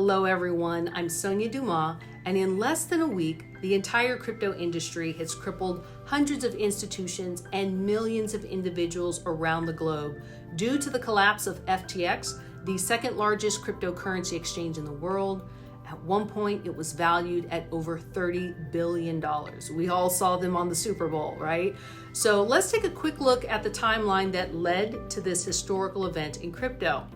Hello everyone, I'm Sonia Dumas, and in less than a week, the entire crypto industry has crippled hundreds of institutions and millions of individuals around the globe due to the collapse of FTX, the second largest cryptocurrency exchange in the world. At one point, it was valued at over $30 billion. We all saw them on the Super Bowl, right? So let's take a quick look at the timeline that led to this historical event in crypto.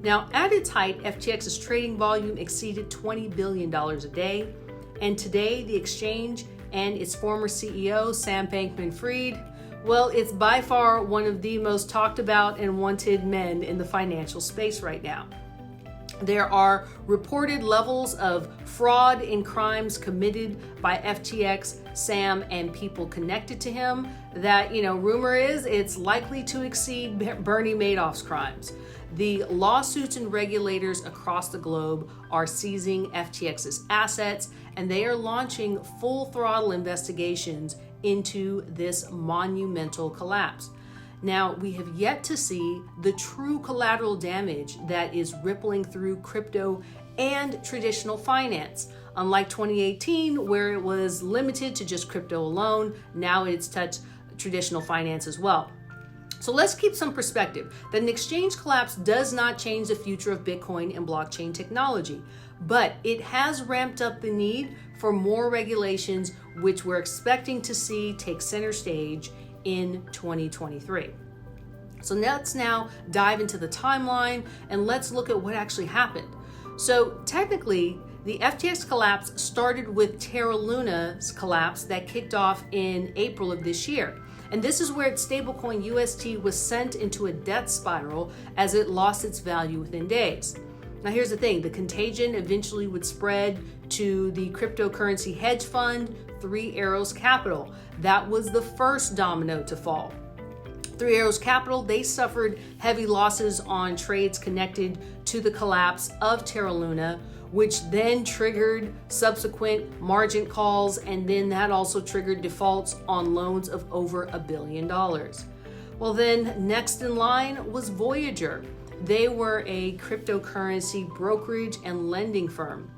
Now, at its height, FTX's trading volume exceeded $20 billion a day. And today, the exchange and its former CEO, Sam Bankman-Fried, well, it's by far one of the most talked about and wanted men in the financial space right now. There are reported levels of fraud and crimes committed by FTX, Sam, and people connected to him that, rumor is it's likely to exceed Bernie Madoff's crimes. The lawsuits and regulators across the globe are seizing FTX's assets, and they are launching full throttle investigations into this monumental collapse. Now, we have yet to see the true collateral damage that is rippling through crypto and traditional finance. Unlike 2018, where it was limited to just crypto alone, now it's touched traditional finance as well. So let's keep some perspective that an exchange collapse does not change the future of Bitcoin and blockchain technology, but it has ramped up the need for more regulations, which we're expecting to see take center stage in 2023. So let's now dive into the timeline and let's look at what actually happened. So technically, the FTX collapse started with Terra Luna's collapse that kicked off in April of this year. And this is where its stablecoin UST was sent into a death spiral as it lost its value within days. Now here's the thing, the contagion eventually would spread to the cryptocurrency hedge fund, Three Arrows Capital. That was the first domino to fall. Three Arrows Capital, they suffered heavy losses on trades connected to the collapse of Terra Luna, which then triggered subsequent margin calls, and then that also triggered defaults on loans of over $1 billion. Well, then next in line was Voyager. They were a cryptocurrency brokerage and lending firm.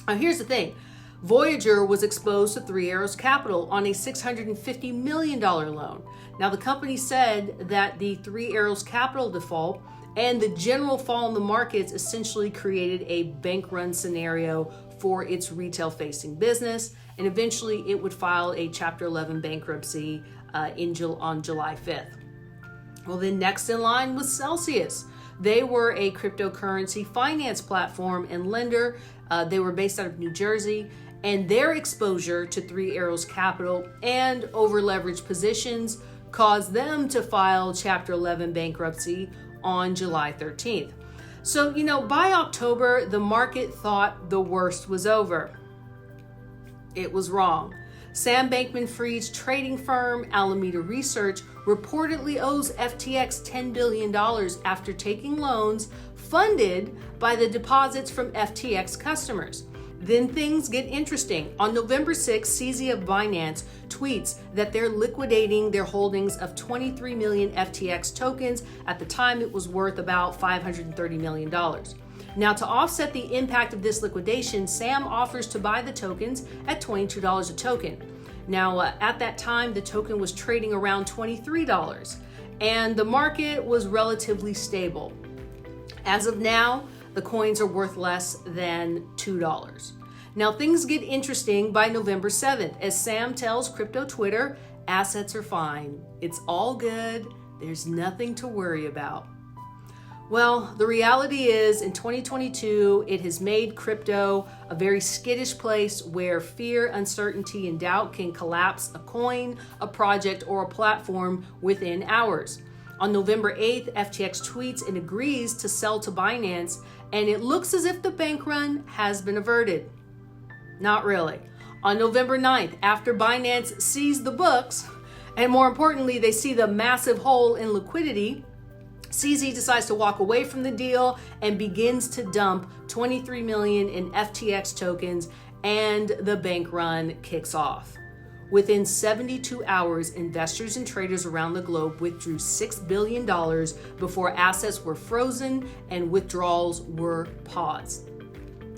Now here's the thing, Voyager was exposed to Three Arrows Capital on a $650 million loan. Now the company said that the Three Arrows Capital default and the general fall in the markets essentially created a bank run scenario for its retail facing business, and eventually it would file a Chapter 11 bankruptcy on July 5th. Well, then next in line was Celsius. They were a cryptocurrency finance platform and lender. They were based out of New Jersey, and their exposure to Three Arrows Capital and over-leveraged positions caused them to file Chapter 11 bankruptcy on July 13th. So, by October, the market thought the worst was over. It was wrong. Sam Bankman-Fried's trading firm, Alameda Research, reportedly owes FTX $10 billion after taking loans funded by the deposits from FTX customers. Then things get interesting. On November 6th, CZ of Binance tweets that they're liquidating their holdings of 23 million FTX tokens. At the time, it was worth about $530 million. Now, to offset the impact of this liquidation, Sam offers to buy the tokens at $22 a token. Now, at that time, the token was trading around $23, and the market was relatively stable. As of now, the coins are worth less than $2. Now, things get interesting by November 7th, as Sam tells crypto Twitter, assets are fine. It's all good. There's nothing to worry about. Well, the reality is in 2022, it has made crypto a very skittish place where fear, uncertainty, and doubt can collapse a coin, a project, or a platform within hours. On November 8th, FTX tweets and agrees to sell to Binance, and it looks as if the bank run has been averted. Not really. On November 9th, after Binance sees the books, and more importantly, they see the massive hole in liquidity, CZ decides to walk away from the deal and begins to dump 23 million in FTX tokens, and the bank run kicks off. Within 72 hours, investors and traders around the globe withdrew $6 billion before assets were frozen and withdrawals were paused.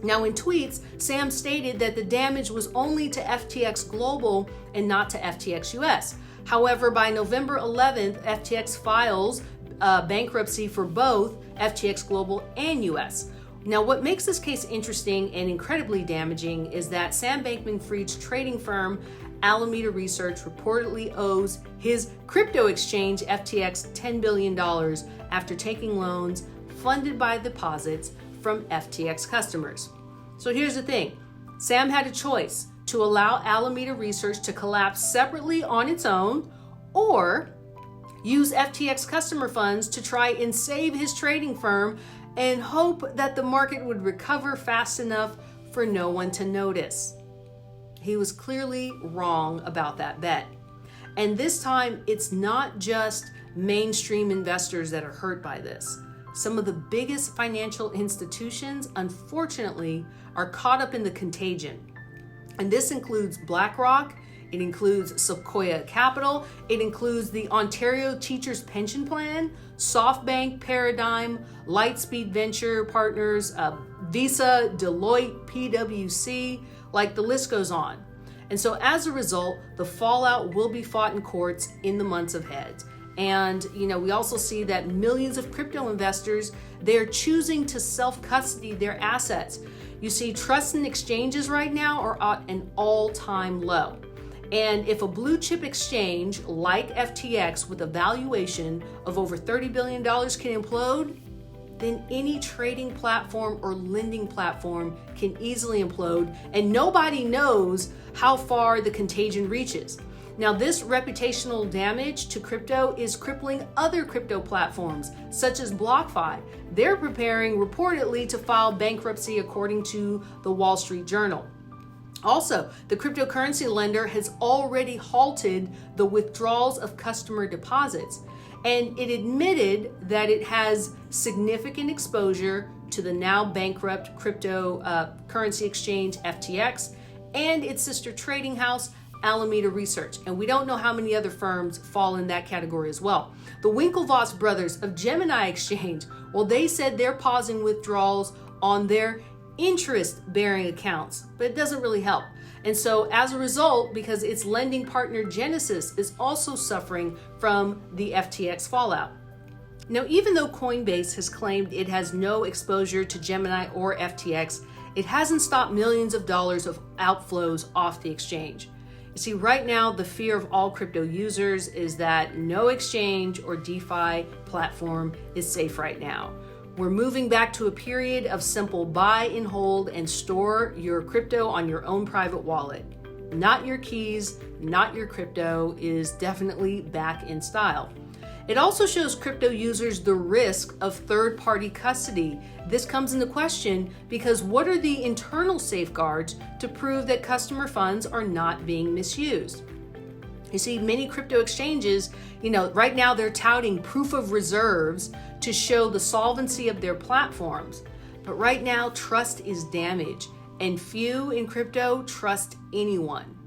Now, in tweets, Sam stated that the damage was only to FTX Global and not to FTX US. However, by November 11th, FTX files bankruptcy for both FTX Global and US. Now, what makes this case interesting and incredibly damaging is that Sam Bankman-Fried's trading firm, Alameda Research, reportedly owes his crypto exchange, FTX, $10 billion after taking loans funded by deposits from FTX customers. So here's the thing. Sam had a choice to allow Alameda Research to collapse separately on its own, or use FTX customer funds to try and save his trading firm and hope that the market would recover fast enough for no one to notice. He was clearly wrong about that bet. And this time, it's not just mainstream investors that are hurt by this. Some of the biggest financial institutions, unfortunately, are caught up in the contagion. And this includes BlackRock, it includes Sequoia Capital, it includes the Ontario Teachers Pension Plan, SoftBank, Paradigm, Lightspeed Venture Partners, Visa, Deloitte, PwC, like the list goes on. And so as a result, the fallout will be fought in courts in the months ahead. And, we also see that millions of crypto investors, they're choosing to self-custody their assets. You see, trusts and exchanges right now are at an all-time low. And if a blue chip exchange like FTX with a valuation of over $30 billion can implode, then any trading platform or lending platform can easily implode, and nobody knows how far the contagion reaches. Now, this reputational damage to crypto is crippling other crypto platforms, such as BlockFi. They're preparing reportedly to file bankruptcy, according to the Wall Street Journal. Also, the cryptocurrency lender has already halted the withdrawals of customer deposits, and it admitted that it has significant exposure to the now bankrupt cryptocurrency exchange FTX and its sister trading house, Alameda Research. And we don't know how many other firms fall in that category as well. The Winklevoss brothers of Gemini Exchange, well, they said they're pausing withdrawals on their interest-bearing accounts, but it doesn't really help. And so as a result, because its lending partner Genesis is also suffering from the FTX fallout. Now, even though Coinbase has claimed it has no exposure to Gemini or FTX, it hasn't stopped millions of dollars of outflows off the exchange. You see, right now, the fear of all crypto users is that no exchange or DeFi platform is safe right now. We're moving back to a period of simple buy and hold and store your crypto on your own private wallet. Not your keys, not your crypto is definitely back in style. It also shows crypto users the risk of third-party custody. This comes into question because what are the internal safeguards to prove that customer funds are not being misused? You see, many crypto exchanges, right now they're touting proof of reserves to show the solvency of their platforms. But right now, trust is damaged, and few in crypto trust anyone.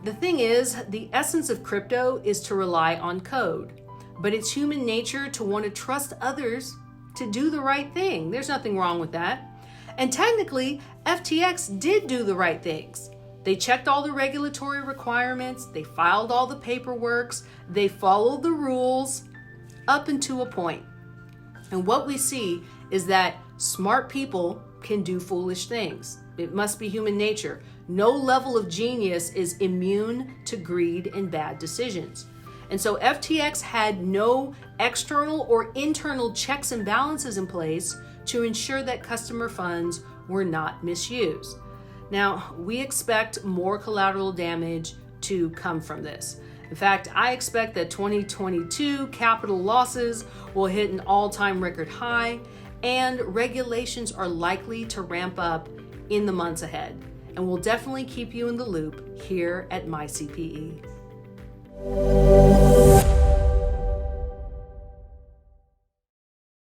The thing is, the essence of crypto is to rely on code, but it's human nature to want to trust others to do the right thing. There's nothing wrong with that. And technically, FTX did do the right things. They checked all the regulatory requirements, they filed all the paperwork, they followed the rules up until a point. And what we see is that smart people can do foolish things. It must be human nature. No level of genius is immune to greed and bad decisions. And so FTX had no external or internal checks and balances in place to ensure that customer funds were not misused. Now, we expect more collateral damage to come from this. In fact, I expect that 2022 capital losses will hit an all-time record high, and regulations are likely to ramp up in the months ahead. And we'll definitely keep you in the loop here at myCPE.